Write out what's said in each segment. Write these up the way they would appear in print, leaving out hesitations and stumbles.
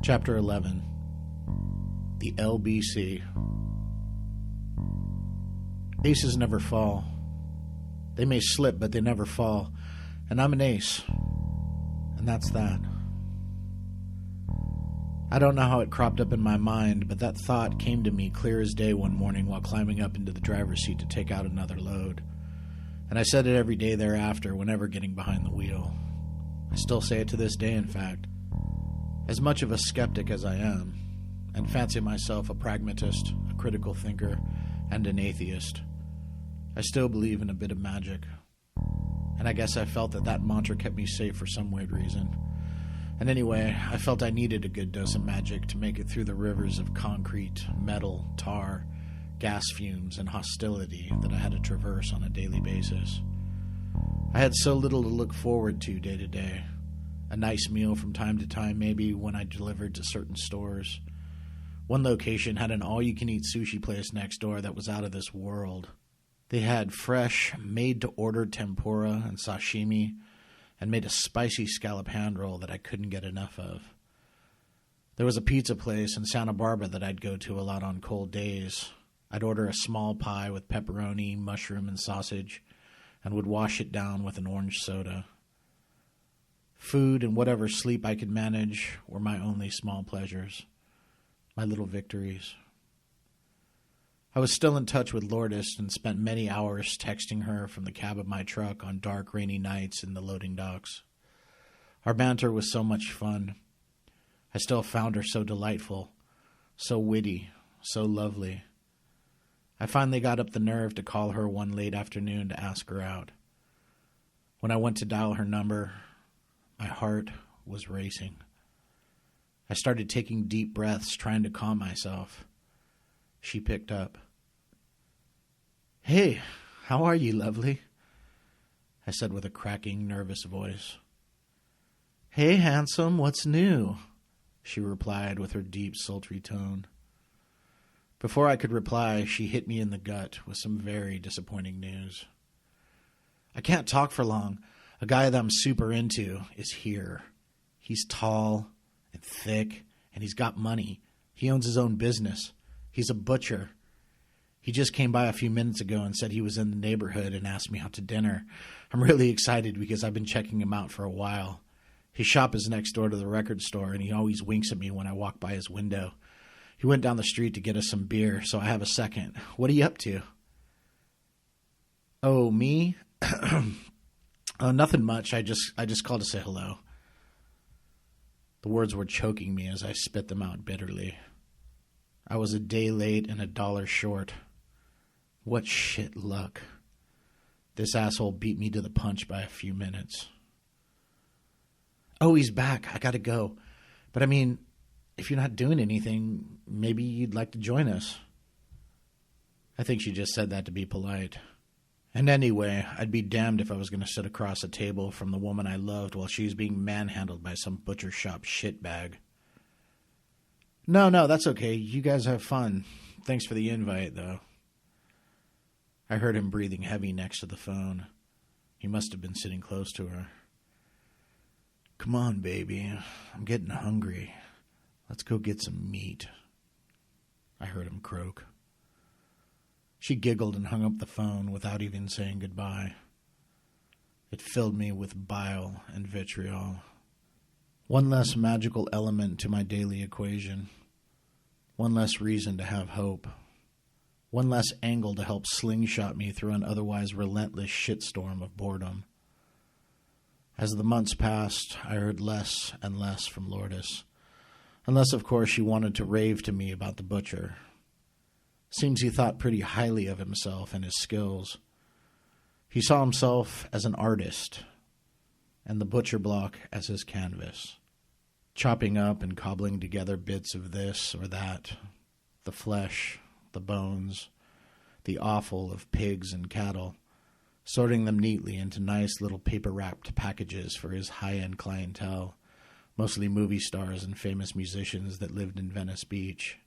Chapter 11. The LBC. Aces never fall. They may slip, but they never fall. And I'm an ace. And that's that. I don't know how it cropped up in my mind, but that thought came to me clear as day one morning while climbing up into the driver's seat to take out another load. And I said it every day thereafter, whenever getting behind the wheel. I still say it to this day, in fact. As much of a skeptic as I am, and fancy myself a pragmatist, a critical thinker, and an atheist, I still believe in a bit of magic. And I guess I felt that mantra kept me safe for some weird reason. And anyway, I felt I needed a good dose of magic to make it through the rivers of concrete, metal, tar, gas fumes, and hostility that I had to traverse on a daily basis. I had so little to look forward to day to day. A nice meal from time to time, maybe when I delivered to certain stores. One location had an all-you-can-eat sushi place next door that was out of this world. They had fresh, made-to-order tempura and sashimi, and made a spicy scallop hand roll that I couldn't get enough of. There was a pizza place in Santa Barbara that I'd go to a lot on cold days. I'd order a small pie with pepperoni, mushroom, and sausage, and would wash it down with an orange soda. Food and whatever sleep I could manage were my only small pleasures, my little victories. I was still in touch with Lourdes and spent many hours texting her from the cab of my truck on dark, rainy nights in the loading docks. Our banter was so much fun. I still found her so delightful, so witty, so lovely. I finally got up the nerve to call her one late afternoon to ask her out. When I went to dial her number, my heart was racing. I started taking deep breaths, trying to calm myself. She picked up. "Hey, how are you, lovely?" I said with a cracking, nervous voice. "Hey, handsome, what's new?" she replied with her deep, sultry tone. Before I could reply, she hit me in the gut with some very disappointing news. "I can't talk for long. A guy that I'm super into is here. He's tall and thick, and he's got money. He owns his own business. He's a butcher. He just came by a few minutes ago and said he was in the neighborhood and asked me out to dinner. I'm really excited because I've been checking him out for a while. His shop is next door to the record store, and he always winks at me when I walk by his window. He went down the street to get us some beer, so I have a second. What are you up to?" "Oh, me? Oh, nothing much. I just called to say hello." The words were choking me as I spit them out bitterly. I was a day late and $1 short. What shit luck. This asshole beat me to the punch by a few minutes. "Oh, he's back. I gotta go. But I mean, if you're not doing anything, maybe you'd like to join us." I think she just said that to be polite. And anyway, I'd be damned if I was going to sit across a table from the woman I loved while she was being manhandled by some butcher shop shitbag. No, that's okay. You guys have fun. Thanks for the invite, though." I heard him breathing heavy next to the phone. He must have been sitting close to her. "Come on, baby. I'm getting hungry. Let's go get some meat," I heard him croak. She giggled and hung up the phone without even saying goodbye. It filled me with bile and vitriol. One less magical element to my daily equation. One less reason to have hope. One less angle to help slingshot me through an otherwise relentless shitstorm of boredom. As the months passed, I heard less and less from Lourdes. Unless, of course, she wanted to rave to me about the butcher. Seems he thought pretty highly of himself and his skills. He saw himself as an artist, and the butcher block as his canvas, chopping up and cobbling together bits of this or that, the flesh, the bones, the offal of pigs and cattle, sorting them neatly into nice little paper-wrapped packages for his high-end clientele, mostly movie stars and famous musicians that lived in Venice Beach.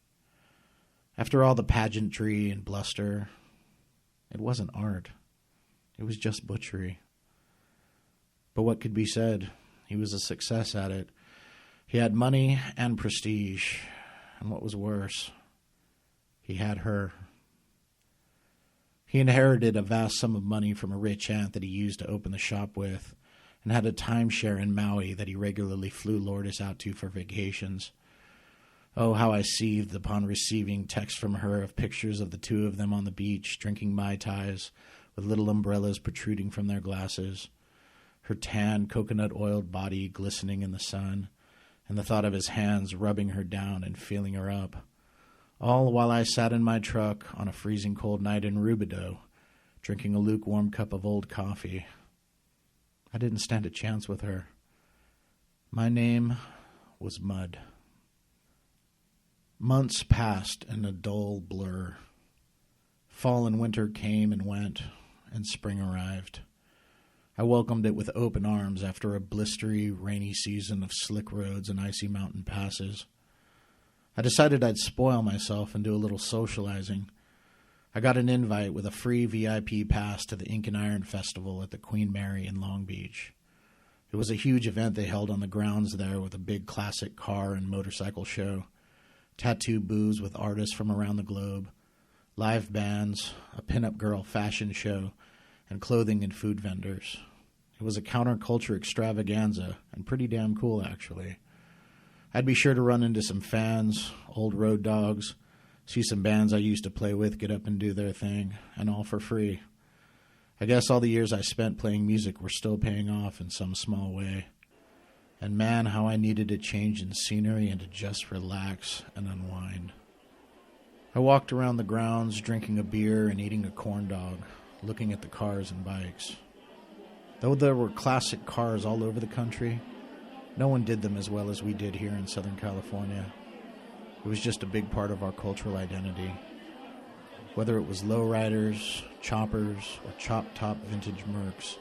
After all the pageantry and bluster, it wasn't art. It was just butchery. But what could be said? He was a success at it, He had money and prestige, and what was worse, he had her. He inherited a vast sum of money from a rich aunt that he used to open the shop with, and had a timeshare in Maui that he regularly flew Lourdes out to for vacations. Oh, how I seethed upon receiving texts from her of pictures of the two of them on the beach, drinking Mai Tais, with little umbrellas protruding from their glasses, her tan, coconut-oiled body glistening in the sun, and the thought of his hands rubbing her down and feeling her up, all while I sat in my truck on a freezing cold night in Rubidoux, drinking a lukewarm cup of old coffee. I didn't stand a chance with her. My name was Mud. Months passed in a dull blur. Fall and winter came and went, and spring arrived. I welcomed it with open arms after a blistery, rainy season of slick roads and icy mountain passes. I decided I'd spoil myself and do a little socializing. I got an invite with a free VIP pass to the Ink and Iron Festival at the Queen Mary in Long Beach. It was a huge event they held on the grounds there with a big classic car and motorcycle show, tattoo booths with artists from around the globe, live bands, a pinup girl fashion show, and clothing and food vendors. It was a counterculture extravaganza, and pretty damn cool, actually. I'd be sure to run into some fans, old road dogs, see some bands I used to play with get up and do their thing, and all for free. I guess all the years I spent playing music were still paying off in some small way. And man, how I needed a change in scenery and to just relax and unwind. I walked around the grounds, drinking a beer and eating a corn dog, looking at the cars and bikes. Though there were classic cars all over the country, no one did them as well as we did here in Southern California. It was just a big part of our cultural identity. Whether it was lowriders, choppers, or chop-top vintage Mercs,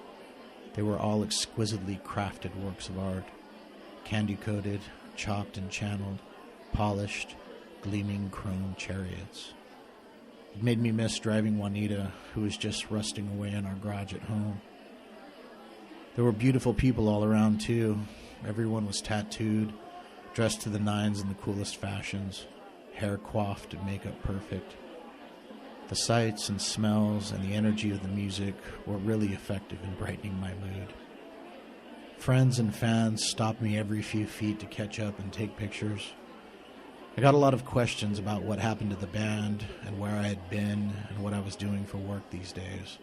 they were all exquisitely crafted works of art, candy-coated, chopped and channeled, polished, gleaming chrome chariots. It made me miss driving Juanita, who was just rusting away in our garage at home. There were beautiful people all around, too. Everyone was tattooed, dressed to the nines in the coolest fashions, hair coiffed and makeup perfect. The sights and smells and the energy of the music were really effective in brightening my mood. Friends and fans stopped me every few feet to catch up and take pictures. I got a lot of questions about what happened to the band and where I had been and what I was doing for work these days.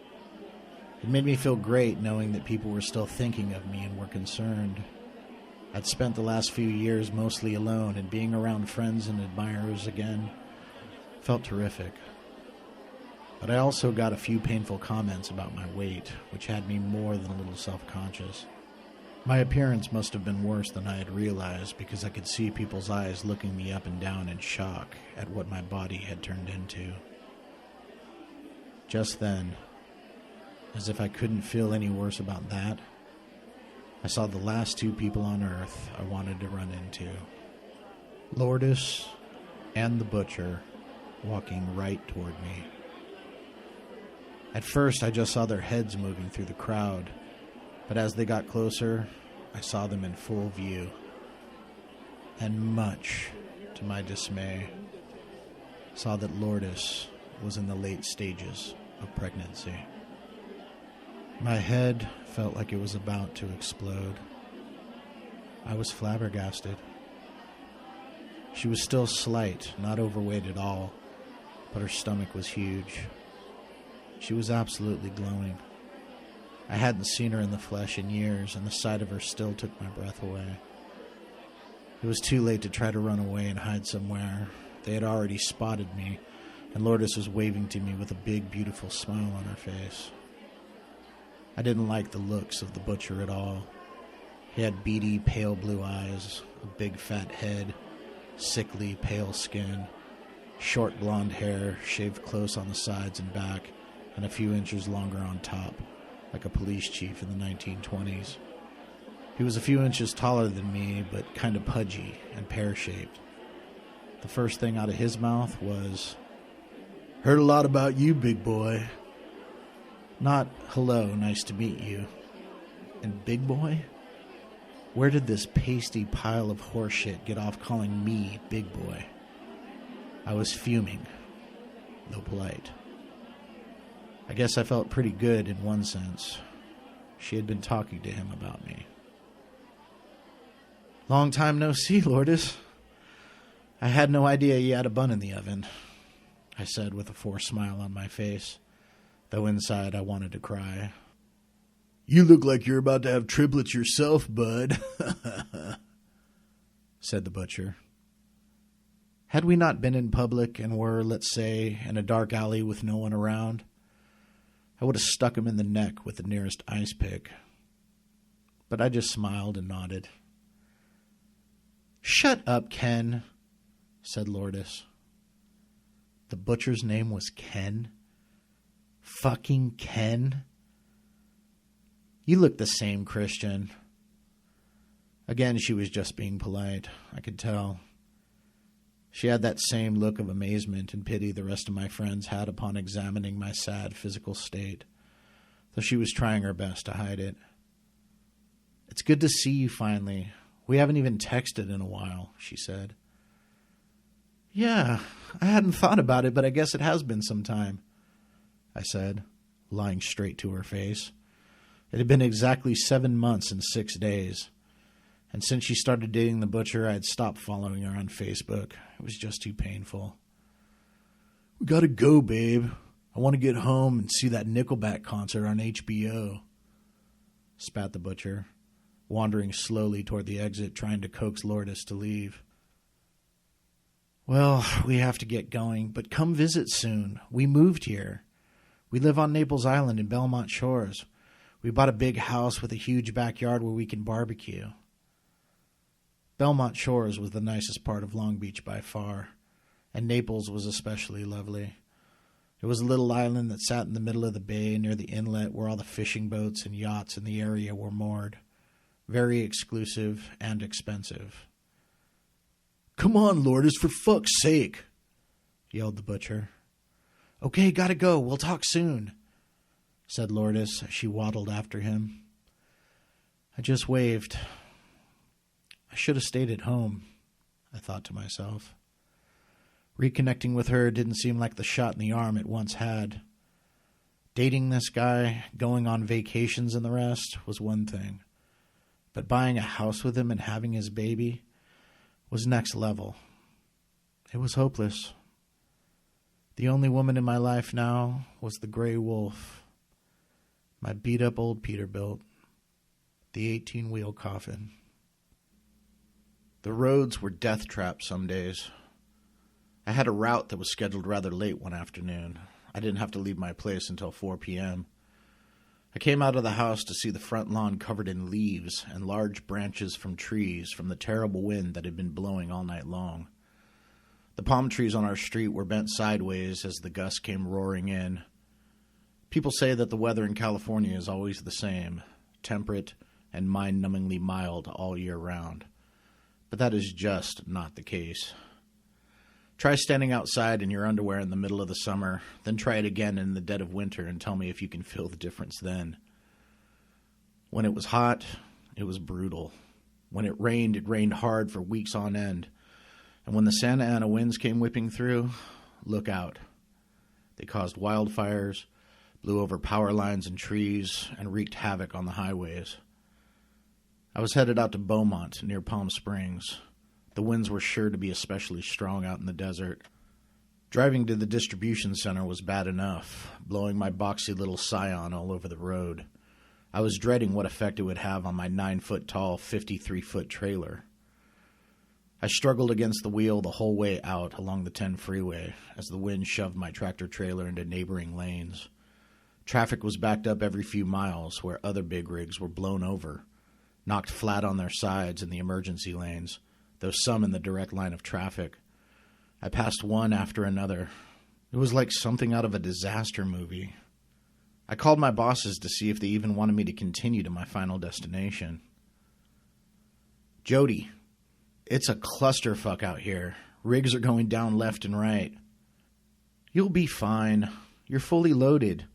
It made me feel great knowing that people were still thinking of me and were concerned. I'd spent the last few years mostly alone, and being around friends and admirers again felt terrific. But I also got a few painful comments about my weight, which had me more than a little self-conscious. My appearance must have been worse than I had realized because I could see people's eyes looking me up and down in shock at what my body had turned into. Just then, as if I couldn't feel any worse about that, I saw the last two people on earth I wanted to run into. Lourdes and the butcher walking right toward me. At first, I just saw their heads moving through the crowd, but as they got closer, I saw them in full view. And much to my dismay, saw that Lourdes was in the late stages of pregnancy. My head felt like it was about to explode. I was flabbergasted. She was still slight, not overweight at all, but her stomach was huge. She was absolutely glowing. I hadn't seen her in the flesh in years, and the sight of her still took my breath away. It was too late to try to run away and hide somewhere. They had already spotted me, and Lourdes was waving to me with a big, beautiful smile on her face. I didn't like the looks of the butcher at all. He had beady, pale blue eyes, a big fat head, sickly, pale skin, short blonde hair shaved close on the sides and back, and a few inches longer on top, like a police chief in the 1920s. He was a few inches taller than me, but kind of pudgy and pear-shaped. The first thing out of his mouth was, "Heard a lot about you, big boy." Not, "Hello, nice to meet you." And big boy? Where did this pasty pile of horseshit get off calling me big boy? I was fuming, though polite. I guess I felt pretty good in one sense. She had been talking to him about me. Long time no see, Lourdes. I had no idea you had a bun in the oven, I said with a forced smile on my face, though inside I wanted to cry. You look like you're about to have triplets yourself, bud, said the butcher. Had we not been in public and were, let's say, in a dark alley with no one around, I would have stuck him in the neck with the nearest ice pick. But I just smiled and nodded. Shut up, Ken, said Lourdes. The butcher's name was Ken? Fucking Ken? You look the same, Christian. Again, she was just being polite. I could tell. She had that same look of amazement and pity the rest of my friends had upon examining my sad physical state, though she was trying her best to hide it. It's good to see you finally. We haven't even texted in a while, she said. Yeah, I hadn't thought about it, but I guess it has been some time, I said, lying straight to her face. It had been exactly 7 months and 6 days, and since she started dating the butcher, I had stopped following her on Facebook. It was just too painful. We gotta go, babe. I want to get home and see that Nickelback concert on HBO, spat the butcher, wandering slowly toward the exit, trying to coax Lourdes to leave. Well, we have to get going, but come visit soon. We moved here. We live on Naples Island in Belmont Shores. We bought a big house with a huge backyard where we can barbecue. Belmont Shores was the nicest part of Long Beach by far, and Naples was especially lovely. It was a little island that sat in the middle of the bay near the inlet where all the fishing boats and yachts in the area were moored. Very exclusive and expensive. Come on, Lourdes, for fuck's sake, yelled the butcher. Okay, gotta go. We'll talk soon, said Lourdes as she waddled after him. I just waved. I should have stayed at home, I thought to myself. Reconnecting with her didn't seem like the shot in the arm it once had. Dating this guy, going on vacations and the rest was one thing. But buying a house with him and having his baby was next level. It was hopeless. The only woman in my life now was the gray wolf, my beat-up old Peterbilt, the 18-wheel coffin. The roads were death traps some days. I had a route that was scheduled rather late one afternoon. I didn't have to leave my place until 4 p.m. I came out of the house to see the front lawn covered in leaves and large branches from trees from the terrible wind that had been blowing all night long. The palm trees on our street were bent sideways as the gusts came roaring in. People say that the weather in California is always the same, temperate and mind-numbingly mild all year round. But that is just not the case. Try standing outside in your underwear in the middle of the summer, then try it again in the dead of winter and tell me if you can feel the difference then. When it was hot, it was brutal. When it rained hard for weeks on end. And when the Santa Ana winds came whipping through, look out. They caused wildfires, blew over power lines and trees, and wreaked havoc on the highways. I was headed out to Beaumont, near Palm Springs. The winds were sure to be especially strong out in the desert. Driving to the distribution center was bad enough, blowing my boxy little Scion all over the road. I was dreading what effect it would have on my 9-foot-tall, 53-foot trailer. I struggled against the wheel the whole way out along the 10 freeway as the wind shoved my tractor-trailer into neighboring lanes. Traffic was backed up every few miles where other big rigs were blown over, knocked flat on their sides in the emergency lanes, though some in the direct line of traffic. I passed one after another. It was like something out of a disaster movie. I called my bosses to see if they even wanted me to continue to my final destination. Jody, it's a clusterfuck out here. Rigs are going down left and right. You'll be fine. You're fully loaded.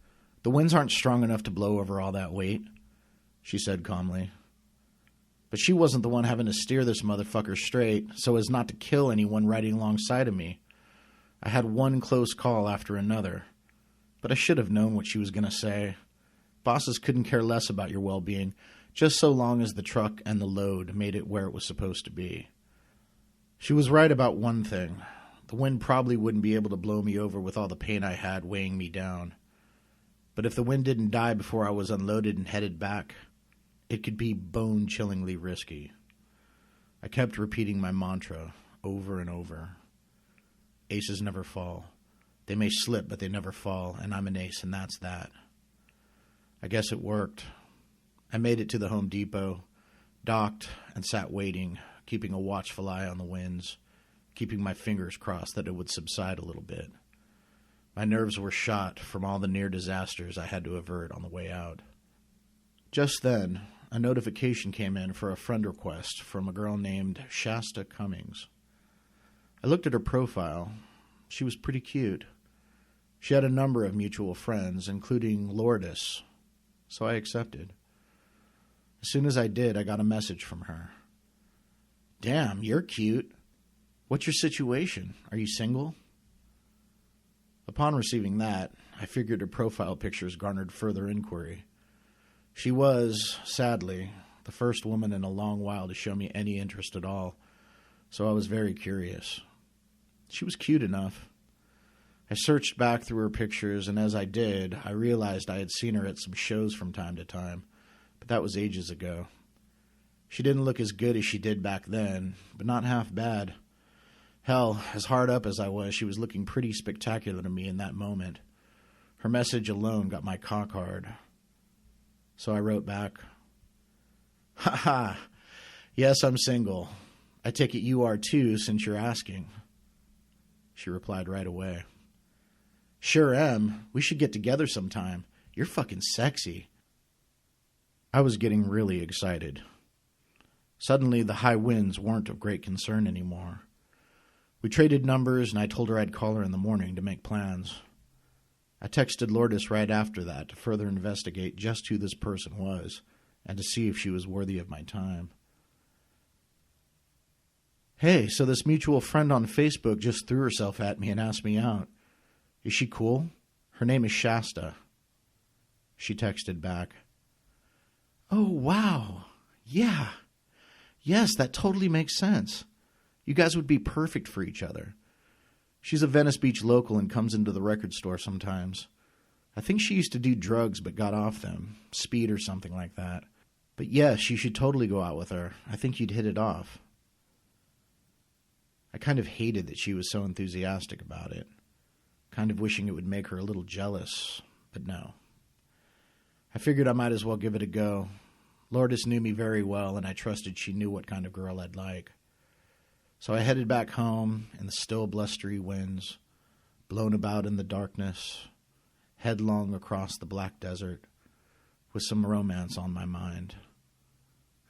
The winds aren't strong enough to blow over all that weight, she said calmly. But she wasn't the one having to steer this motherfucker straight so as not to kill anyone riding alongside of me. I had one close call after another, but I should have known what she was going to say. Bosses couldn't care less about your well-being, just so long as the truck and the load made it where it was supposed to be. She was right about one thing. The wind probably wouldn't be able to blow me over with all the pain I had weighing me down. But if the wind didn't die before I was unloaded and headed back, it could be bone-chillingly risky. I kept repeating my mantra over and over. Aces never fall. They may slip, but they never fall, and I'm an ace, and that's that. I guess it worked. I made it to the Home Depot, docked, and sat waiting, keeping a watchful eye on the winds, keeping my fingers crossed that it would subside a little bit. My nerves were shot from all the near disasters I had to avert on the way out. Just then, a notification came in for a friend request from a girl named Shasta Cummings. I looked at her profile. She was pretty cute. She had a number of mutual friends, including Lourdes, so I accepted. As soon as I did, I got a message from her. "Damn, you're cute. What's your situation? Are you single?" Upon receiving that, I figured her profile pictures garnered further inquiry. She was, sadly, the first woman in a long while to show me any interest at all, so I was very curious. She was cute enough. I searched back through her pictures, and as I did, I realized I had seen her at some shows from time to time, but that was ages ago. She didn't look as good as she did back then, but not half bad. Hell, as hard up as I was, she was looking pretty spectacular to me in that moment. Her message alone got my cock hard. So I wrote back, "Ha ha, yes, I'm single. I take it you are too, since you're asking." She replied right away, "Sure am. We should get together sometime. You're fucking sexy." I was getting really excited. Suddenly, the high winds weren't of great concern anymore. We traded numbers, and I told her I'd call her in the morning to make plans. I texted Lourdes right after that to further investigate just who this person was and to see if she was worthy of my time. "Hey, so this mutual friend on Facebook just threw herself at me and asked me out. Is she cool? Her name is Shasta." She texted back, "Oh, wow. Yeah. Yes, that totally makes sense. You guys would be perfect for each other. She's a Venice Beach local and comes into the record store sometimes. I think she used to do drugs but got off them, speed or something like that. But yes, you should totally go out with her. I think you'd hit it off." I kind of hated that she was so enthusiastic about it, kind of wishing it would make her a little jealous, but no. I figured I might as well give it a go. Lourdes knew me very well, and I trusted she knew what kind of girl I'd like. So I headed back home in the still blustery winds, blown about in the darkness, headlong across the black desert, with some romance on my mind.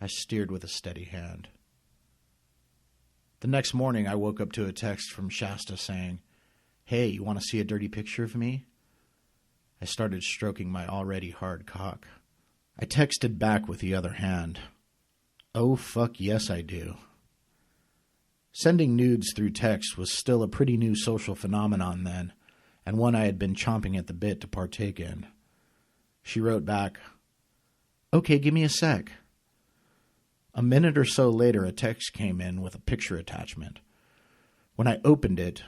I steered with a steady hand. The next morning, I woke up to a text from Shasta saying, "Hey, you want to see a dirty picture of me?" I started stroking my already hard cock. I texted back with the other hand, "Oh, fuck yes, I do." Sending nudes through text was still a pretty new social phenomenon then, and one I had been chomping at the bit to partake in. She wrote back, "Okay, give me a sec." A minute or so later, a text came in with a picture attachment. When I opened it,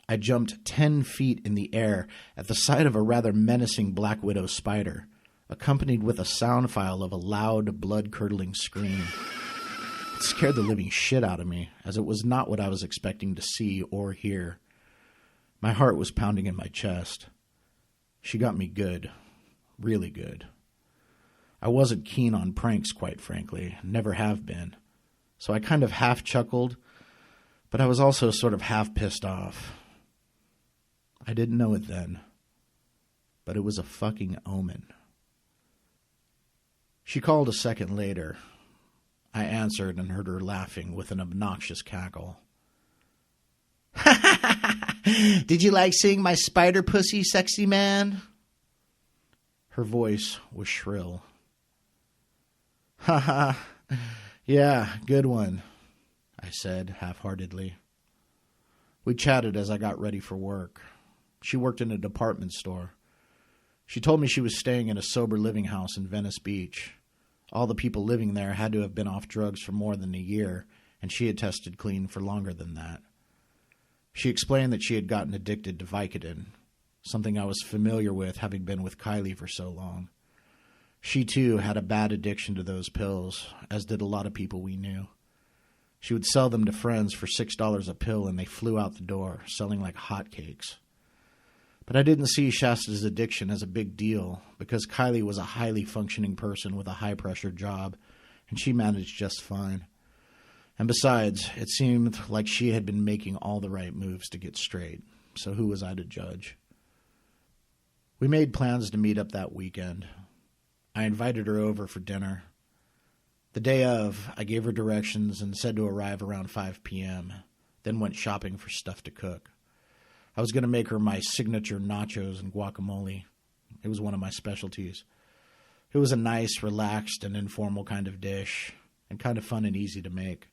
I jumped 10 feet in the air at the sight of a rather menacing black widow spider, accompanied with a sound file of a loud, blood-curdling scream. It scared the living shit out of me, as it was not what I was expecting to see or hear. My heart was pounding in my chest. She got me good. Really good. I wasn't keen on pranks, quite frankly. Never have been. So I kind of half chuckled, but I was also sort of half pissed off. I didn't know it then, but it was a fucking omen. She called a second later. I answered and heard her laughing with an obnoxious cackle. "Did you like seeing my spider pussy, sexy man?" Her voice was shrill. "Ha ha, Yeah, good one, I said half-heartedly. We chatted as I got ready for work. She worked in a department store. She told me she was staying in a sober living house in Venice Beach. All the people living there had to have been off drugs for more than a year, and she had tested clean for longer than that. She explained that she had gotten addicted to Vicodin, something I was familiar with having been with Kylie for so long. She, too, had a bad addiction to those pills, as did a lot of people we knew. She would sell them to friends for $6 a pill, and they flew out the door, selling like hotcakes. But I didn't see Shasta's addiction as a big deal, because Kylie was a highly functioning person with a high-pressure job, and she managed just fine. And besides, it seemed like she had been making all the right moves to get straight, so who was I to judge? We made plans to meet up that weekend. I invited her over for dinner. The day of, I gave her directions and said to arrive around 5 p.m., then went shopping for stuff to cook. I was going to make her my signature nachos and guacamole. It was one of my specialties. It was a nice, relaxed, and informal kind of dish, and kind of fun and easy to make.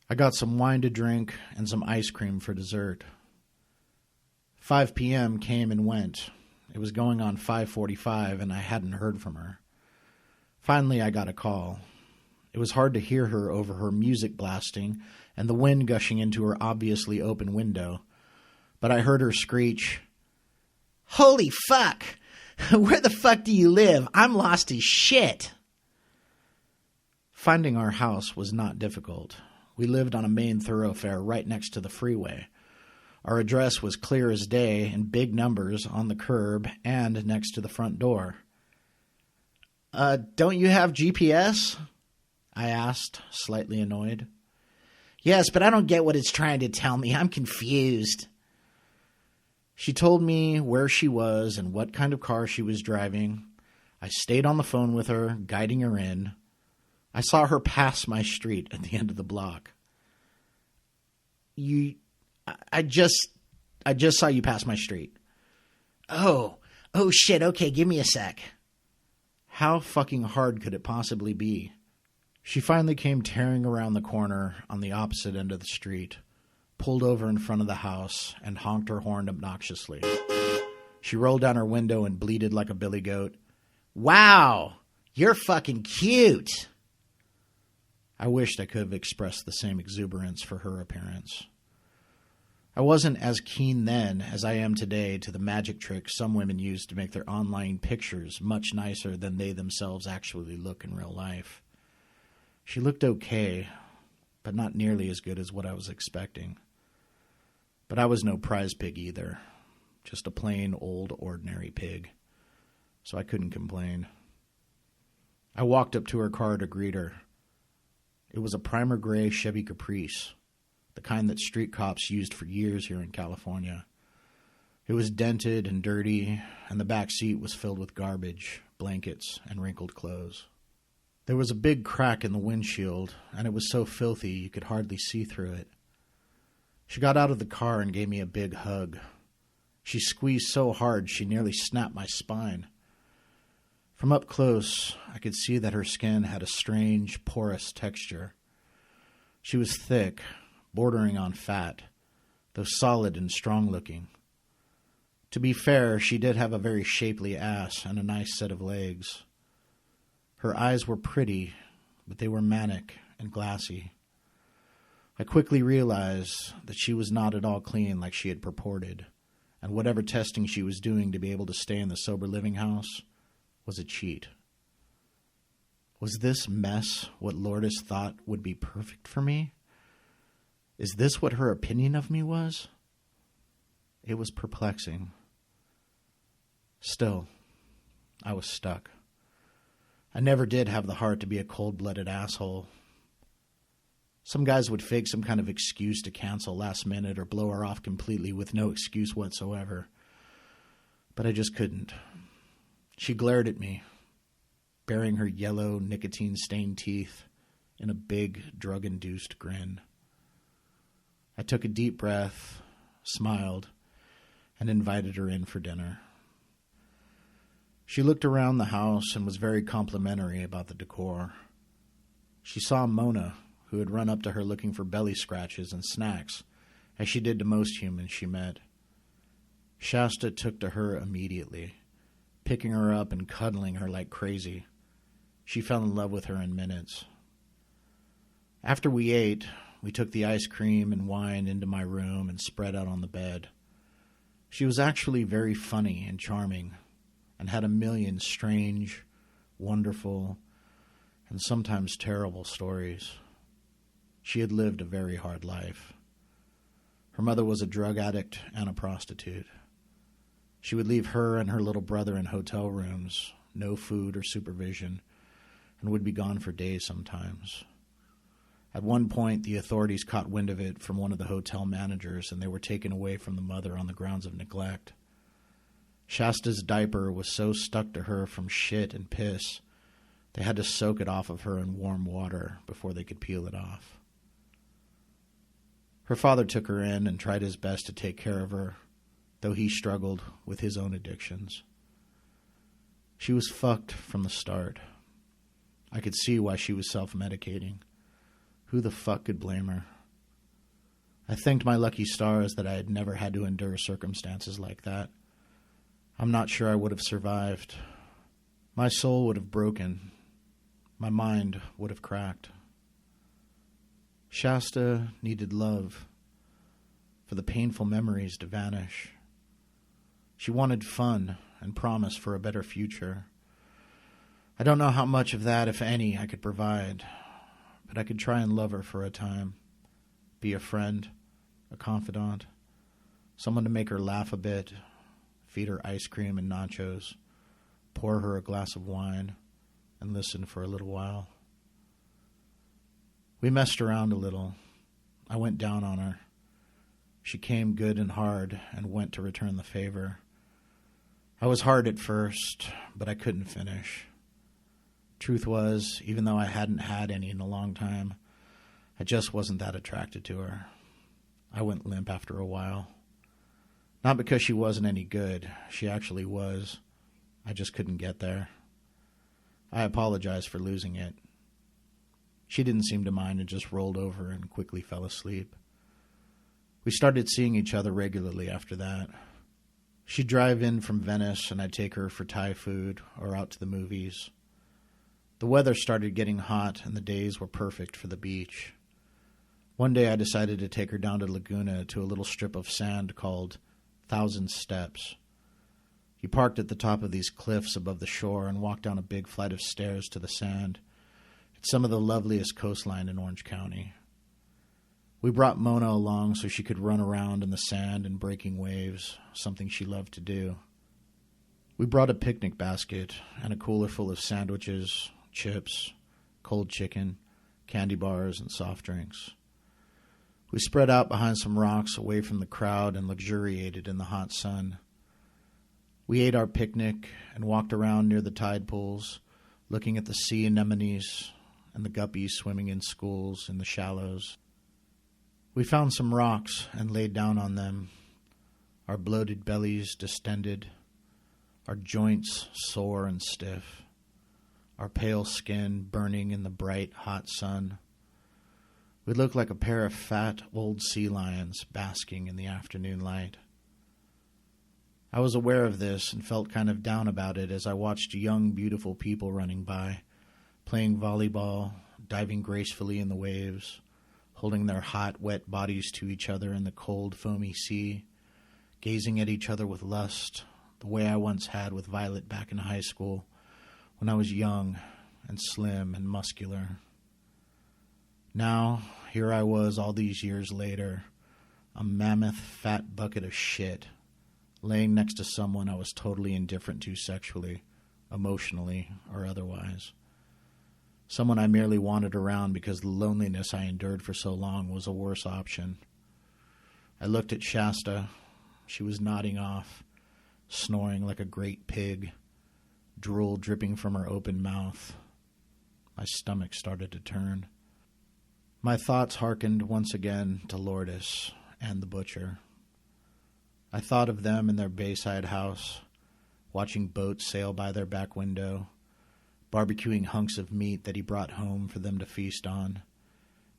I got some wine to drink and some ice cream for dessert. 5 p.m. came and went. It was going on 5:45, and I hadn't heard from her. Finally, I got a call. It was hard to hear her over her music blasting and the wind gushing into her obviously open window, but I heard her screech, "Holy fuck! Where the fuck do you live? I'm lost as shit!" Finding our house was not difficult. We lived on a main thoroughfare right next to the freeway. Our address was clear as day in big numbers on the curb and next to the front door. Don't you have GPS?" I asked, slightly annoyed. "Yes, but I don't get what it's trying to tell me. I'm confused." She told me where she was and what kind of car she was driving. I stayed on the phone with her, guiding her in. I saw her pass my street at the end of the block. I just saw you pass my street." Oh shit, okay, give me a sec." How fucking hard could it possibly be? She finally came tearing around the corner on the opposite end of the street, pulled over in front of the house, and honked her horn obnoxiously. She rolled down her window and bleated like a billy goat. "Wow, you're fucking cute." I wished I could have expressed the same exuberance for her appearance. I wasn't as keen then as I am today to the magic tricks some women use to make their online pictures much nicer than they themselves actually look in real life. She looked okay, but not nearly as good as what I was expecting. But I was no prize pig either, just a plain old ordinary pig, so I couldn't complain. I walked up to her car to greet her. It was a primer gray Chevy Caprice, the kind that street cops used for years here in California. It was dented and dirty, and the back seat was filled with garbage, blankets, and wrinkled clothes. There was a big crack in the windshield, and it was so filthy you could hardly see through it. She got out of the car and gave me a big hug. She squeezed so hard she nearly snapped my spine. From up close, I could see that her skin had a strange, porous texture. She was thick, bordering on fat, though solid and strong-looking. To be fair, she did have a very shapely ass and a nice set of legs. Her eyes were pretty, but they were manic and glassy. I quickly realized that she was not at all clean like she had purported, and whatever testing she was doing to be able to stay in the sober living house was a cheat. Was this mess what Lourdes thought would be perfect for me? Is this what her opinion of me was? It was perplexing. Still, I was stuck. I never did have the heart to be a cold-blooded asshole. Some guys would fake some kind of excuse to cancel last minute or blow her off completely with no excuse whatsoever. But I just couldn't. She glared at me, baring her yellow, nicotine-stained teeth in a big, drug-induced grin. I took a deep breath, smiled, and invited her in for dinner. She looked around the house and was very complimentary about the decor. She saw Mona, who had run up to her looking for belly scratches and snacks, as she did to most humans she met. Shasta took to her immediately, picking her up and cuddling her like crazy. She fell in love with her in minutes. After we ate, we took the ice cream and wine into my room and spread out on the bed. She was actually very funny and charming, and had a million strange, wonderful, and sometimes terrible stories. She had lived a very hard life. Her mother was a drug addict and a prostitute. She would leave her and her little brother in hotel rooms, no food or supervision, and would be gone for days sometimes. At one point, the authorities caught wind of it from one of the hotel managers, and they were taken away from the mother on the grounds of neglect. Shasta's diaper was so stuck to her from shit and piss, they had to soak it off of her in warm water before they could peel it off. Her father took her in and tried his best to take care of her, though he struggled with his own addictions. She was fucked from the start. I could see why she was self-medicating. Who the fuck could blame her? I thanked my lucky stars that I had never had to endure circumstances like that. I'm not sure I would have survived. My soul would have broken. My mind would have cracked. Shasta needed love, for the painful memories to vanish. She wanted fun and promise for a better future. I don't know how much of that, if any, I could provide, but I could try and love her for a time, be a friend, a confidant, someone to make her laugh a bit, feed her ice cream and nachos, pour her a glass of wine, and listen for a little while. We messed around a little. I went down on her. She came good and hard and went to return the favor. I was hard at first, but I couldn't finish. Truth was, even though I hadn't had any in a long time, I just wasn't that attracted to her. I went limp after a while. Not because she wasn't any good. She actually was. I just couldn't get there. I apologized for losing it. She didn't seem to mind and just rolled over and quickly fell asleep. We started seeing each other regularly after that. She'd drive in from Venice and I'd take her for Thai food or out to the movies. The weather started getting hot and the days were perfect for the beach. One day I decided to take her down to Laguna to a little strip of sand called 1,000 Steps. You parked at the top of these cliffs above the shore and walked down a big flight of stairs to the sand. It's some of the loveliest coastline in Orange County. We brought Mona along so she could run around in the sand and breaking waves, something she loved to do. We brought a picnic basket and a cooler full of sandwiches, chips, cold chicken, candy bars, and soft drinks. We spread out behind some rocks away from the crowd and luxuriated in the hot sun. We ate our picnic and walked around near the tide pools, looking at the sea anemones and the guppies swimming in schools in the shallows. We found some rocks and laid down on them, our bloated bellies distended, our joints sore and stiff, our pale skin burning in the bright, hot sun. We looked like a pair of fat, old sea lions basking in the afternoon light. I was aware of this and felt kind of down about it as I watched young, beautiful people running by, playing volleyball, diving gracefully in the waves, holding their hot, wet bodies to each other in the cold, foamy sea, gazing at each other with lust, the way I once had with Violet back in high school, when I was young and slim and muscular. Now, here I was all these years later, a mammoth, fat bucket of shit, laying next to someone I was totally indifferent to sexually, emotionally, or otherwise. Someone I merely wanted around because the loneliness I endured for so long was a worse option. I looked at Shasta. She was nodding off, snoring like a great pig, drool dripping from her open mouth. My stomach started to turn. My thoughts hearkened once again to Lourdes and the butcher. I thought of them in their bayside house, watching boats sail by their back window, barbecuing hunks of meat that he brought home for them to feast on,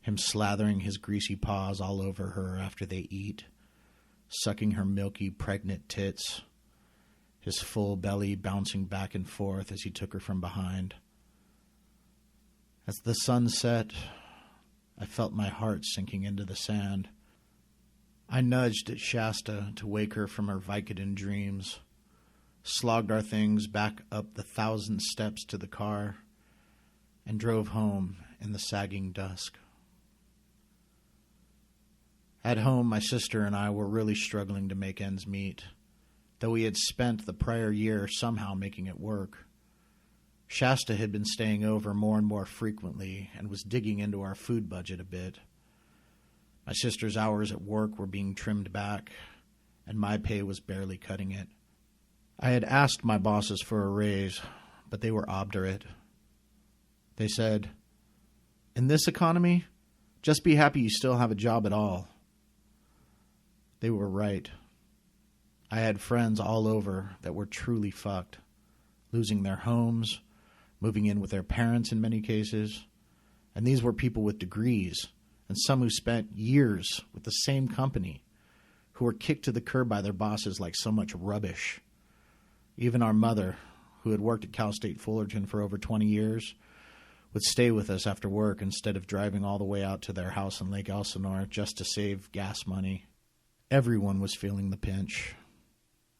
him slathering his greasy paws all over her after they eat, sucking her milky, pregnant tits, his full belly bouncing back and forth as he took her from behind. As the sun set, I felt my heart sinking into the sand. I nudged at Shasta to wake her from her Vicodin dreams, slogged our things back up the 1,000 steps to the car, and drove home in the sagging dusk. At home, my sister and I were really struggling to make ends meet, though we had spent the prior year somehow making it work. Shasta had been staying over more and more frequently and was digging into our food budget a bit. My sister's hours at work were being trimmed back, and my pay was barely cutting it. I had asked my bosses for a raise, but they were obdurate. They said, "In this economy, just be happy you still have a job at all." They were right. I had friends all over that were truly fucked, losing their homes, moving in with their parents in many cases, and these were people with degrees, and some who spent years with the same company, who were kicked to the curb by their bosses like so much rubbish. Even our mother, who had worked at Cal State Fullerton for over 20 years, would stay with us after work instead of driving all the way out to their house in Lake Elsinore just to save gas money. Everyone was feeling the pinch.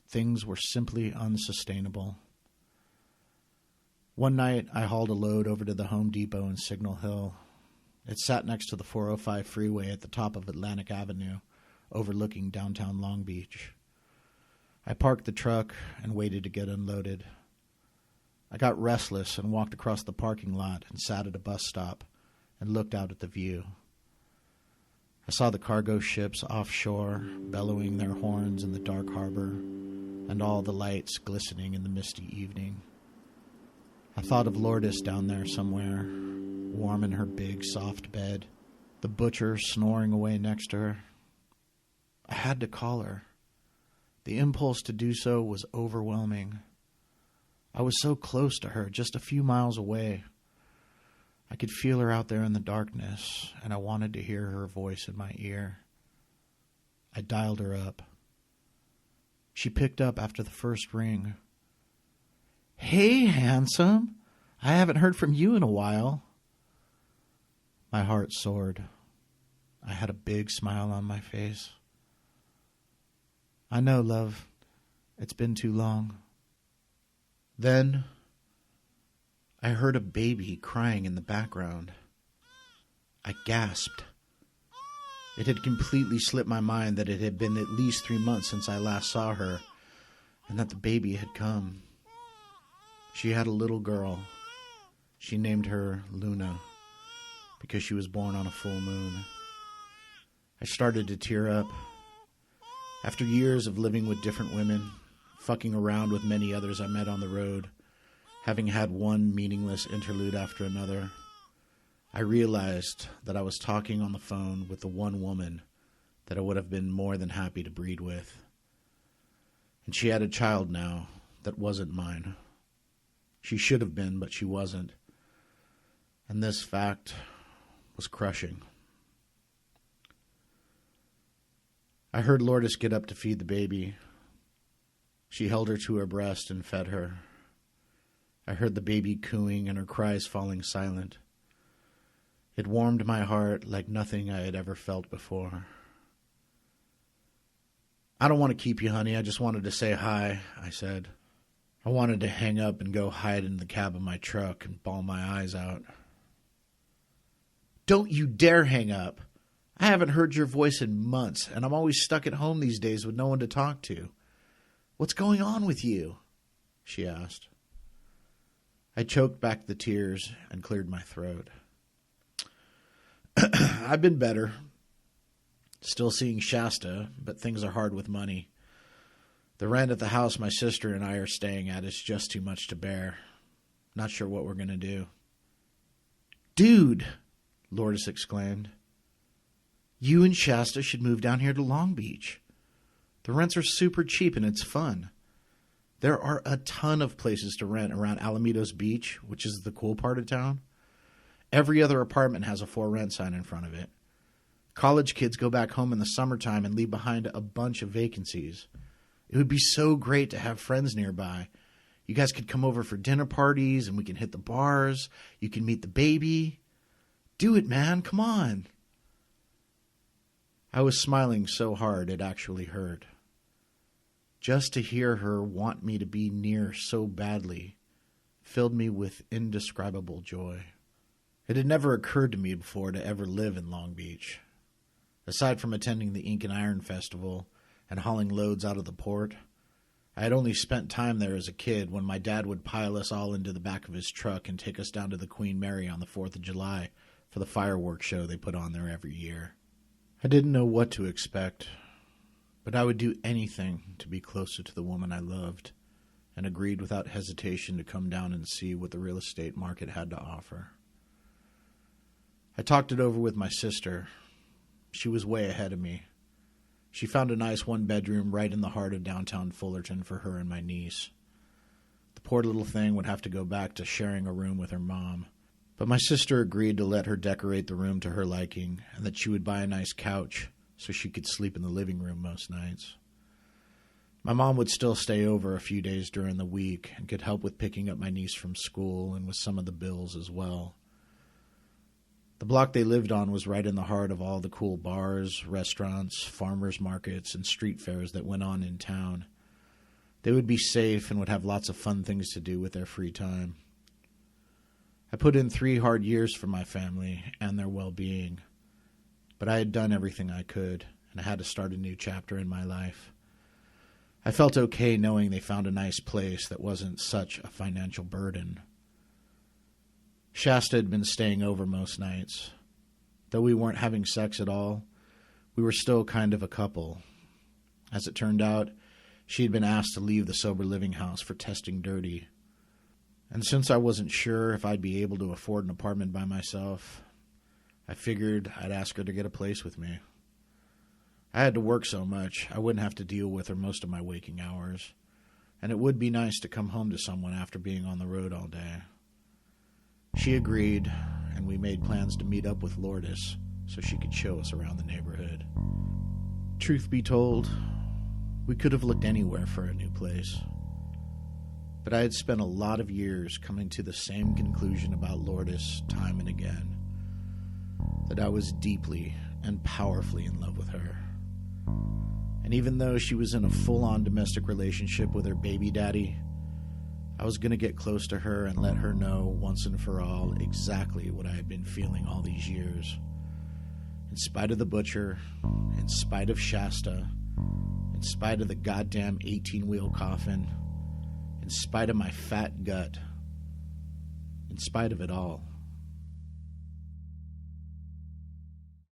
Things were simply unsustainable. One night, I hauled a load over to the Home Depot in Signal Hill. It sat next to the 405 freeway at the top of Atlantic Avenue, overlooking downtown Long Beach. I parked the truck and waited to get unloaded. I got restless and walked across the parking lot and sat at a bus stop and looked out at the view. I saw the cargo ships offshore, bellowing their horns in the dark harbor, and all the lights glistening in the misty evening. I thought of Lourdes down there somewhere, warm in her big, soft bed, the butcher snoring away next to her. I had to call her. The impulse to do so was overwhelming. I was so close to her, just a few miles away. I could feel her out there in the darkness, and I wanted to hear her voice in my ear. I dialed her up. She picked up after the first ring. "Hey, handsome. I haven't heard from you in a while." My heart soared. I had a big smile on my face. "I know, love. It's been too long." Then I heard a baby crying in the background. I gasped. It had completely slipped my mind that it had been at least 3 months since I last saw her, and that the baby had come. She had a little girl. She named her Luna, because she was born on a full moon. I started to tear up. After years of living with different women, fucking around with many others I met on the road, having had one meaningless interlude after another, I realized that I was talking on the phone with the one woman that I would have been more than happy to breed with. And she had a child now that wasn't mine. She should have been, but she wasn't. And this fact was crushing. I heard Lourdes get up to feed the baby. She held her to her breast and fed her. I heard the baby cooing and her cries falling silent. It warmed my heart like nothing I had ever felt before. "I don't want to keep you, honey. I just wanted to say hi," I said. I wanted to hang up and go hide in the cab of my truck and bawl my eyes out. "Don't you dare hang up. I haven't heard your voice in months, and I'm always stuck at home these days with no one to talk to. What's going on with you?" she asked. I choked back the tears and cleared my throat. "I've been better. Still seeing Shasta, but things are hard with money. The rent at the house my sister and I are staying at is just too much to bear. Not sure what we're going to do." "Dude," Lourdes exclaimed, "you and Shasta should move down here to Long Beach. The rents are super cheap and it's fun. There are a ton of places to rent around Alamitos Beach, which is the cool part of town. Every other apartment has a for rent sign in front of it. College kids go back home in the summertime and leave behind a bunch of vacancies. It would be so great to have friends nearby. You guys could come over for dinner parties and we can hit the bars. You can meet the baby. Do it, man. Come on. I was smiling so hard it actually hurt. Just to hear her want me to be near so badly filled me with indescribable joy. It had never occurred to me before to ever live in Long Beach. Aside from attending the Ink and Iron Festival and hauling loads out of the port, I had only spent time there as a kid when my dad would pile us all into the back of his truck and take us down to the Queen Mary on the 4th of July for the fireworks show they put on there every year. I didn't know what to expect, but I would do anything to be closer to the woman I loved, and agreed without hesitation to come down and see what the real estate market had to offer. I talked it over with my sister. She was way ahead of me. She found a nice one-bedroom right in the heart of downtown Fullerton for her and my niece. The poor little thing would have to go back to sharing a room with her mom, but my sister agreed to let her decorate the room to her liking and that she would buy a nice couch so she could sleep in the living room most nights. My mom would still stay over a few days during the week and could help with picking up my niece from school and with some of the bills as well. The block they lived on was right in the heart of all the cool bars, restaurants, farmers markets, and street fairs that went on in town. They would be safe and would have lots of fun things to do with their free time. I put in 3 hard years for my family and their well-being, but I had done everything I could, and I had to start a new chapter in my life. I felt okay knowing they found a nice place that wasn't such a financial burden. Shasta had been staying over most nights. Though we weren't having sex at all, we were still kind of a couple. As it turned out, she had been asked to leave the sober living house for testing dirty. And since I wasn't sure if I'd be able to afford an apartment by myself, I figured I'd ask her to get a place with me. I had to work so much, I wouldn't have to deal with her most of my waking hours, and it would be nice to come home to someone after being on the road all day. She agreed, and we made plans to meet up with Lourdes so she could show us around the neighborhood. Truth be told, we could have looked anywhere for a new place. But I had spent a lot of years coming to the same conclusion about Lourdes time and again, that I was deeply and powerfully in love with her. And even though she was in a full-on domestic relationship with her baby daddy, I was going to get close to her and let her know once and for all exactly what I had been feeling all these years. In spite of the butcher, in spite of Shasta, in spite of the goddamn 18-wheel coffin, in spite of my fat gut, in spite of it all.